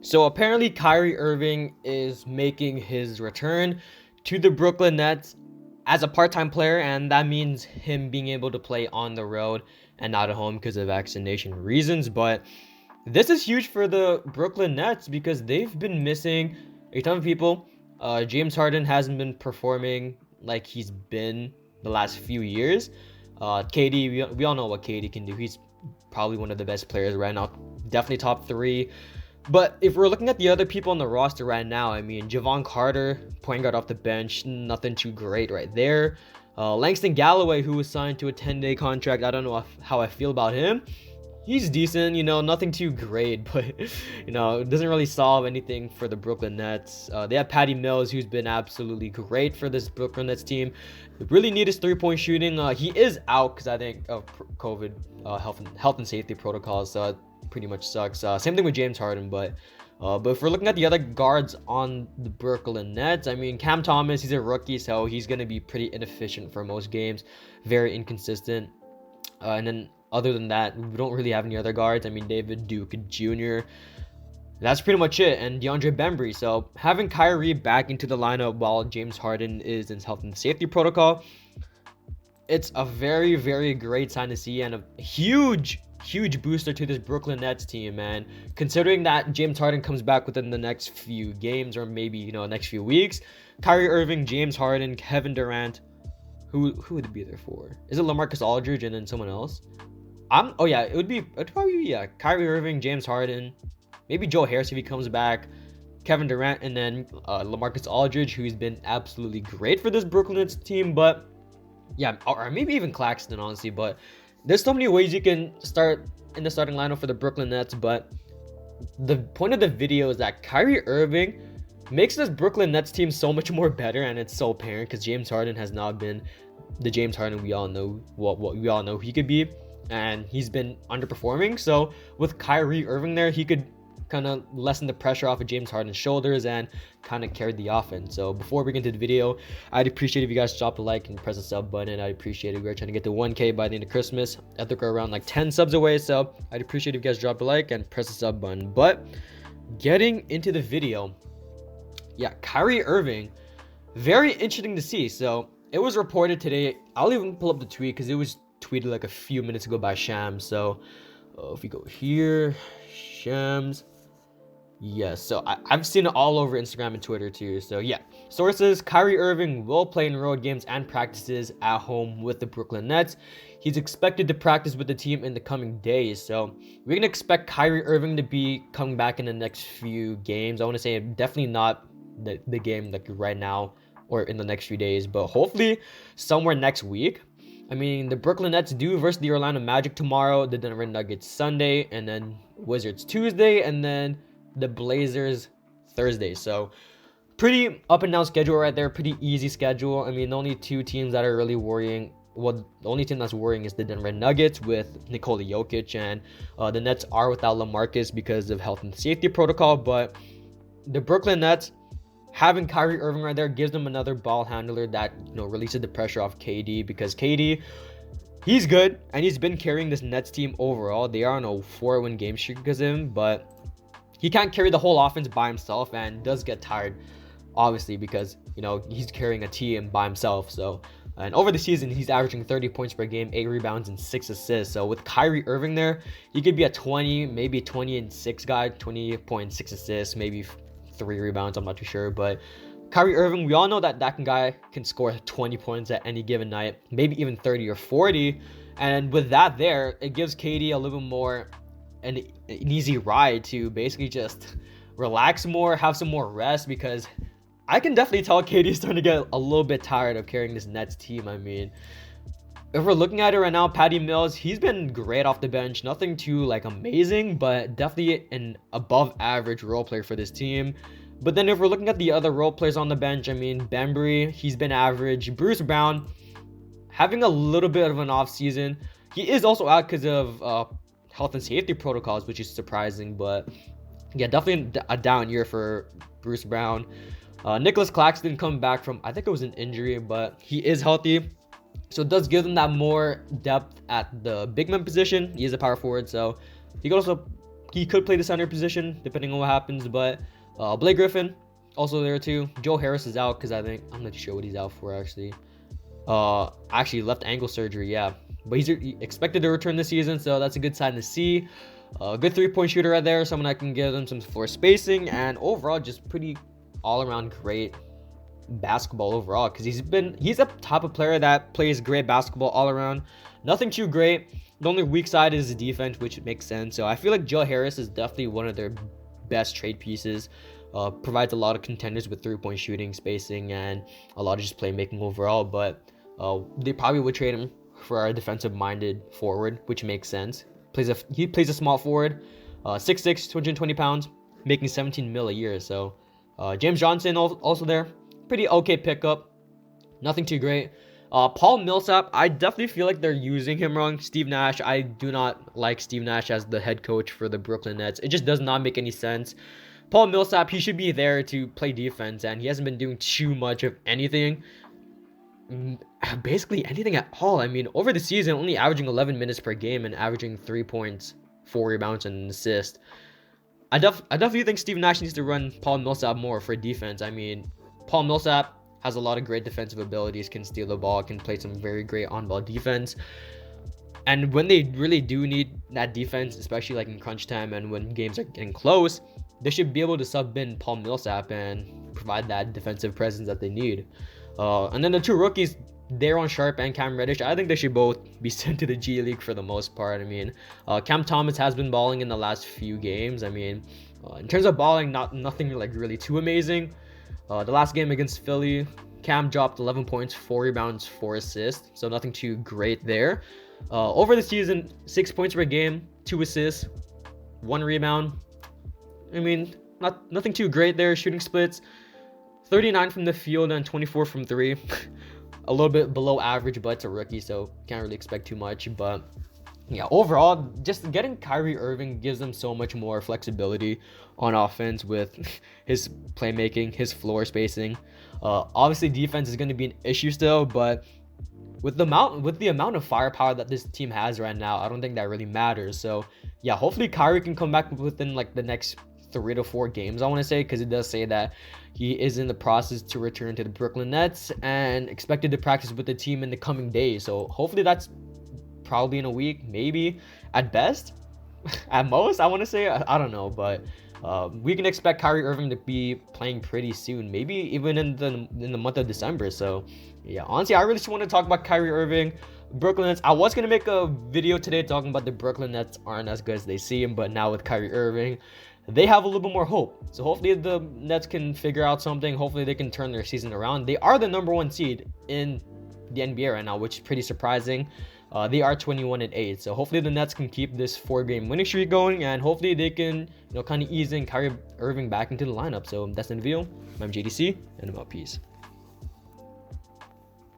So apparently Kyrie Irving is making his return to the Brooklyn Nets as a part-time player, and that means him being able to play on the road and not at home because of vaccination reasons. But this is huge for the Brooklyn Nets because they've been missing a ton of people. James Harden hasn't been performing like he's been the last few years. KD, we all know what KD can do. He's probably one of the best players right now, definitely top three. But if we're looking at the other people on the roster right now, I mean, Javon Carter, point guard off the bench, nothing too great right there. Langston Galloway, who was signed to a 10-day contract, I don't know how I feel about him. He's decent, nothing too great, but, it doesn't really solve anything for the Brooklyn Nets. They have Patty Mills, who's been absolutely great for this Brooklyn Nets team. They really need his three-point shooting. He is out because I think of COVID health and safety protocols, so it pretty much sucks. Same thing with James Harden, but if we're looking at the other guards on the Brooklyn Nets, I mean, Cam Thomas, he's a rookie, so he's going to be pretty inefficient for most games, very inconsistent. And then other than that, we don't really have any other guards. I mean, David Duke Jr. That's pretty much it. And DeAndre Bembry. So having Kyrie back into the lineup while James Harden is in health and safety protocol, it's a very, very great sign to see and a huge booster to this Brooklyn Nets team, man. Considering that James Harden comes back within the next few games or maybe, next few weeks, Kyrie Irving, James Harden, Kevin Durant, who would it be there for? Is it LaMarcus Aldridge and then someone else? It'd probably be Kyrie Irving, James Harden, maybe Joe Harris if he comes back, Kevin Durant, and then LaMarcus Aldridge, who's been absolutely great for this Brooklyn Nets team. But yeah, or maybe even Claxton, honestly. But there's so many ways you can start in the starting lineup for the Brooklyn Nets. But the point of the video is that Kyrie Irving makes this Brooklyn Nets team so much more better, and it's so apparent because James Harden has not been the James Harden we all know what we all know he could be, and he's been underperforming. So with Kyrie Irving there, he could kind of lessen the pressure off of James Harden's shoulders and kind of carry the offense. So before we get into the video, I'd appreciate if you guys drop a like and press the sub button. I'd appreciate it. We're trying to get to 1K by the end of Christmas. I think we're around like 10 subs away, so I'd appreciate if you guys drop a like and press the sub button. But getting into the video, yeah, Kyrie Irving, very interesting to see. So it was reported today. I'll even pull up the tweet because it was tweeted like a few minutes ago by Shams. So if we go here, Shams. Yes, so I've seen it all over Instagram and Twitter too. So yeah, sources: Kyrie Irving will play in road games and practices at home with the Brooklyn Nets. He's expected to practice with the team in the coming days. So we can expect Kyrie Irving to be coming back in the next few games. I want to say definitely not the game like right now or in the next few days, but hopefully somewhere next week. I mean, the Brooklyn Nets do versus the Orlando Magic tomorrow, the Denver Nuggets Sunday, and then Wizards Tuesday, and then the Blazers Thursday. So pretty up and down schedule right there, pretty easy schedule. I mean, the only two teams that are really worrying, well, the only team that's worrying is the Denver Nuggets with Nikola Jokic, and the Nets are without LaMarcus because of health and safety protocol. But the Brooklyn Nets, having Kyrie Irving right there gives them another ball handler that releases the pressure off KD, because KD, he's good and he's been carrying this Nets team overall. They are on a 4-win game streak because of him, but he can't carry the whole offense by himself and does get tired, obviously, because he's carrying a team by himself. So, and over the season, he's averaging 30 points per game, 8 rebounds, and 6 assists. So with Kyrie Irving there, he could be a 20, maybe 20-6 guy, 20.6 assists, maybe 3 rebounds. I'm not too sure, but Kyrie Irving, we all know that guy can score 20 points at any given night, maybe even 30 or 40. And with that there, it gives KD a little more an easy ride to basically just relax more, have some more rest, because I can definitely tell KD's starting to get a little bit tired of carrying this Nets team. I mean, if we're looking at it right now, Patty Mills, he's been great off the bench. Nothing too amazing, but definitely an above average role player for this team. But then if we're looking at the other role players on the bench, I mean, Bembry, he's been average. Bruce Brown, having a little bit of an off season. He is also out because of health and safety protocols, which is surprising. But yeah, definitely a down year for Bruce Brown. Nicholas Claxton coming back from, I think it was an injury, but he is healthy. So it does give them that more depth at the big man position. He is a power forward, so he could also he could play the center position depending on what happens. But Blake Griffin also there too. Joe Harris is out because I'm not sure what he's out for actually. Actually left ankle surgery, yeah. But he's expected to return this season, so that's a good sign to see. Good 3-point shooter right there, someone that can give them some floor spacing, and overall just pretty all-around great basketball overall, because he's a type of player that plays great basketball all around. Nothing too great. The only weak side is the defense, which makes sense. So I feel like Joe Harris is definitely one of their best trade pieces. Provides a lot of contenders with 3-point shooting, spacing, and a lot of just playmaking overall. But they probably would trade him for a defensive-minded forward, which makes sense. He plays a small forward, 6'6", 220 pounds, making $17 million a year. So James Johnson also there. Pretty okay pickup. Nothing too great. Paul Millsap, I definitely feel like they're using him wrong. Steve Nash, I do not like Steve Nash as the head coach for the Brooklyn Nets. It just does not make any sense. Paul Millsap, he should be there to play defense, and he hasn't been doing too much of anything. Basically anything at all. I mean, over the season, only averaging 11 minutes per game and averaging 3 points, 4 rebounds, and an assist. I definitely think Steve Nash needs to run Paul Millsap more for defense. I mean, Paul Millsap has a lot of great defensive abilities, can steal the ball, can play some very great on-ball defense. And when they really do need that defense, especially like in crunch time and when games are getting close, they should be able to sub in Paul Millsap and provide that defensive presence that they need. And then the two rookies, Daron Sharp and Cam Reddish, I think they should both be sent to the G League for the most part. I mean, Cam Thomas has been balling in the last few games. I mean, in terms of balling, nothing like really too amazing. The last game against Philly, Cam dropped 11 points, 4 rebounds, 4 assists. So nothing too great there. Over the season, 6 points per game, 2 assists, 1 rebound. I mean, nothing too great there. Shooting splits, 39 from the field and 24 from 3. A little bit below average, but it's a rookie, so can't really expect too much. But yeah, overall, just getting Kyrie Irving gives them so much more flexibility on offense with his playmaking, his floor spacing. Obviously, defense is going to be an issue still, but with the amount of firepower that this team has right now, I don't think that really matters. So yeah, hopefully Kyrie can come back within like the next 3 to 4 games, I want to say, because it does say that he is in the process to return to the Brooklyn Nets and expected to practice with the team in the coming days. So hopefully that's probably in a week, maybe at best, at most, I want to say. I don't know, but we can expect Kyrie Irving to be playing pretty soon, maybe even in the month of December. So yeah, honestly, I really just want to talk about Kyrie Irving, Brooklyn Nets. I was gonna make a video today talking about the Brooklyn Nets aren't as good as they seem, but now with Kyrie Irving, they have a little bit more hope. So hopefully the Nets can figure out something. Hopefully they can turn their season around. They are the #1 seed in the NBA right now, which is pretty surprising. They are 21-8. So hopefully the Nets can keep this 4-game winning streak going, and hopefully they can, kind of ease in Kyrie Irving back into the lineup. So that's the video. I'm JDC, and I'm out. Peace.